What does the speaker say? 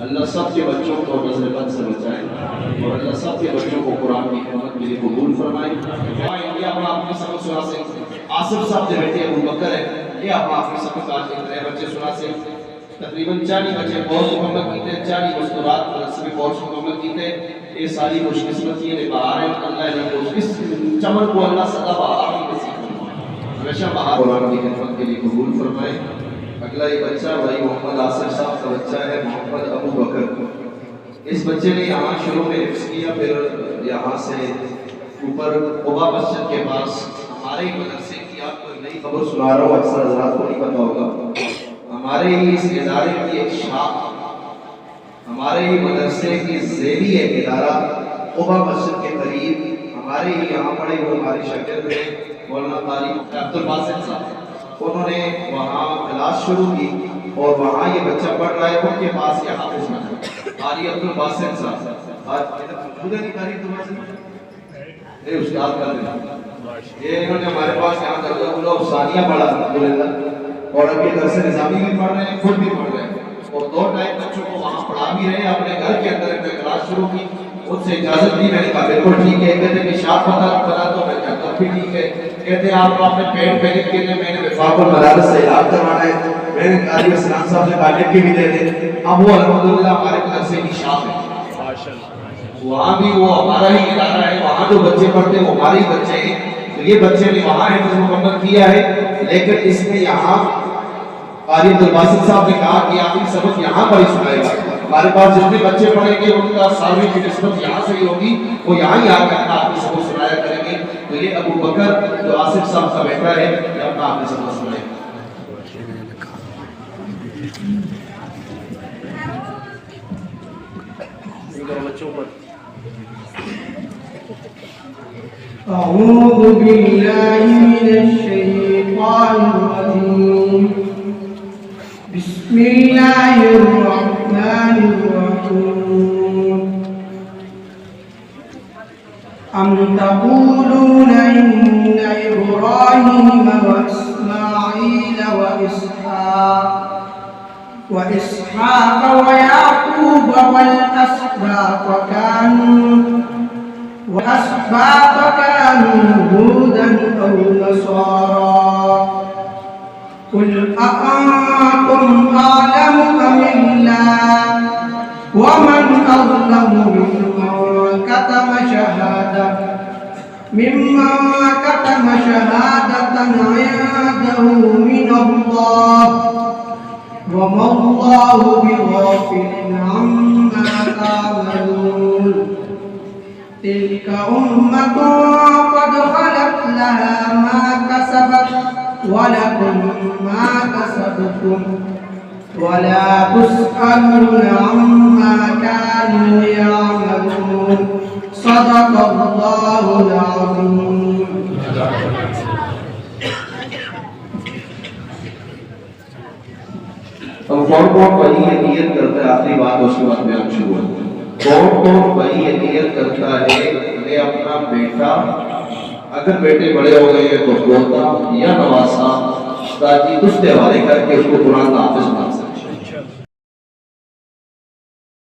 اللہ سب کے بچوں کو نظر بد سے بچائے اور اللہ سب کے بچوں کو قرآن کی خدمت کے لیے قبول فرمائے۔ یہ اپنا اپنی سبق سنا سے آصف صاحب کے بیٹے ابو بکر ہے، یہ اپنا اپنی سبق آج ایک نئے بچے سنا سے تقریباً 40 بچے فوج مکمل کیتے، 40 مستورات مدرسے میں فوج مکمل کیتے۔ یہ ساری خوش قسمتی ہے بہار ہے، اللہ نے اس چمن کو اللہ سدا بہار کی نصیب فرمائے، ہمیشہ بہار قرآن کی خدمت کے لیے قبول فرمائے۔ اگلا یہ بچہ بھائی محمد آصف صاحب کا بچہ ہے، محمد ابو بکر۔ اس بچے نے یہاں شروع میں حفظ کیا، پھر یہاں سے اوپر قبا مسجد کے پاس ہمارے ہی مدرسے کی آپ کو نئی خبر سنا رہا ہوں، اکثر حضرات کو نہیں پتا ہوگا، ہمارے ہی اس ادارے کی ایک شاخ ہمارے ہی مدرسے کی ذیلی ایک ادارہ قبا مسجد کے قریب ہمارے ہی یہاں پڑے ہوئے ہماری شاگرد ہیں مولانا قاری عبد الباسط صاحب، انہوں نے وہاں کلاس شروع کی اور وہاں یہ بچہ پڑھ رہا ہے، ان کے پاس یہ حافظ ہے قاری عبد الباسط صاحب۔ آج موجود ہے قاری عبد الباسط، یہ استاد کا دن، یہ انہوں نے ہمارے پاس یہاں درجہ اولیٰ و ثانیہ پڑھا الحمدللہ، اور اب یہ درس نظامی بھی پڑھ رہے ہیں، خود بھی پڑھ رہے ہیں، اور 2 ٹائم بچوں کو وہاں پڑھا بھی رہے ہیں۔ اپنے گھر کے اندر ایک کلاس شروع کی، ان سے اجازت دی، میں نے کہا بالکل ٹھیک ہے، کہتے ہیں کہ شاپ پتا تو میں کہتا بھی ٹھیک ہے، کہتے ہیں آپ اپنے پیٹ پہ لکھ کے دیں، میں نے وفاق المدارس سے علاج کروانا ہے، میں نے قاری اسلام صاحب سے کہا لکھ کے بھی دے دیں۔ اب وہ الحمدللہ ہمارے مدرسے کی شاپ ہے، وہاں بھی وہ ہمارا ہی ادارہ ہے، وہاں جو بچے پڑھتے ہیں وہ ہمارے ہی بچے ہیں، تو یہ بچے نے وہاں حفظ مکمل کیا ہے، لیکن اس نے یہاں قاری عبد الباسط صاحب نے کہا کہ آپ کی سبق یہاں پر ہی سنائے گا، ہمارے پاس جتنے بچے پڑھیں گے ان کا سالوی کی نسبت یہاں سے ہی ہوگی، وہ یہاں ہی آ کر آپ کی سبق سنایا کریں گے۔ تو یہ ابو بکر جو آصف صاحب کا بیٹا ہے، یہ اپنا آپ کی سبق سنائے گا۔ أعوذ بالله من الشيطان الرجيم بسم الله الرحمن الرحيم أم تقولون إن إبراهيم وإسماعيل وإسحاق ويعقوب والأسباط كانوا هودا أو نصارى قل أأنتم أعلم أم الله ومن أظلم ممن كتم شهادة عنده من الله وما الله بغافل عما تعملون تلك أمة قد خلت لها ما كسبت ولكم ما كسبتم ولا تسألون عما كانوا يعملون صدق الله العظيم۔ اب کون بھائی یہ نیت کرتا ہے، آخری بات اس کے بعد بیان شروع ہے، کون بھائی یہ نیت کرتا ہے کہ اپنا بیٹا، اگر بیٹے بڑے ہو گئے ہیں تو پوتا یا نواسا استاد جی اس کے حوالے کر کے اس کو قرآن کا حافظ بنا سکے۔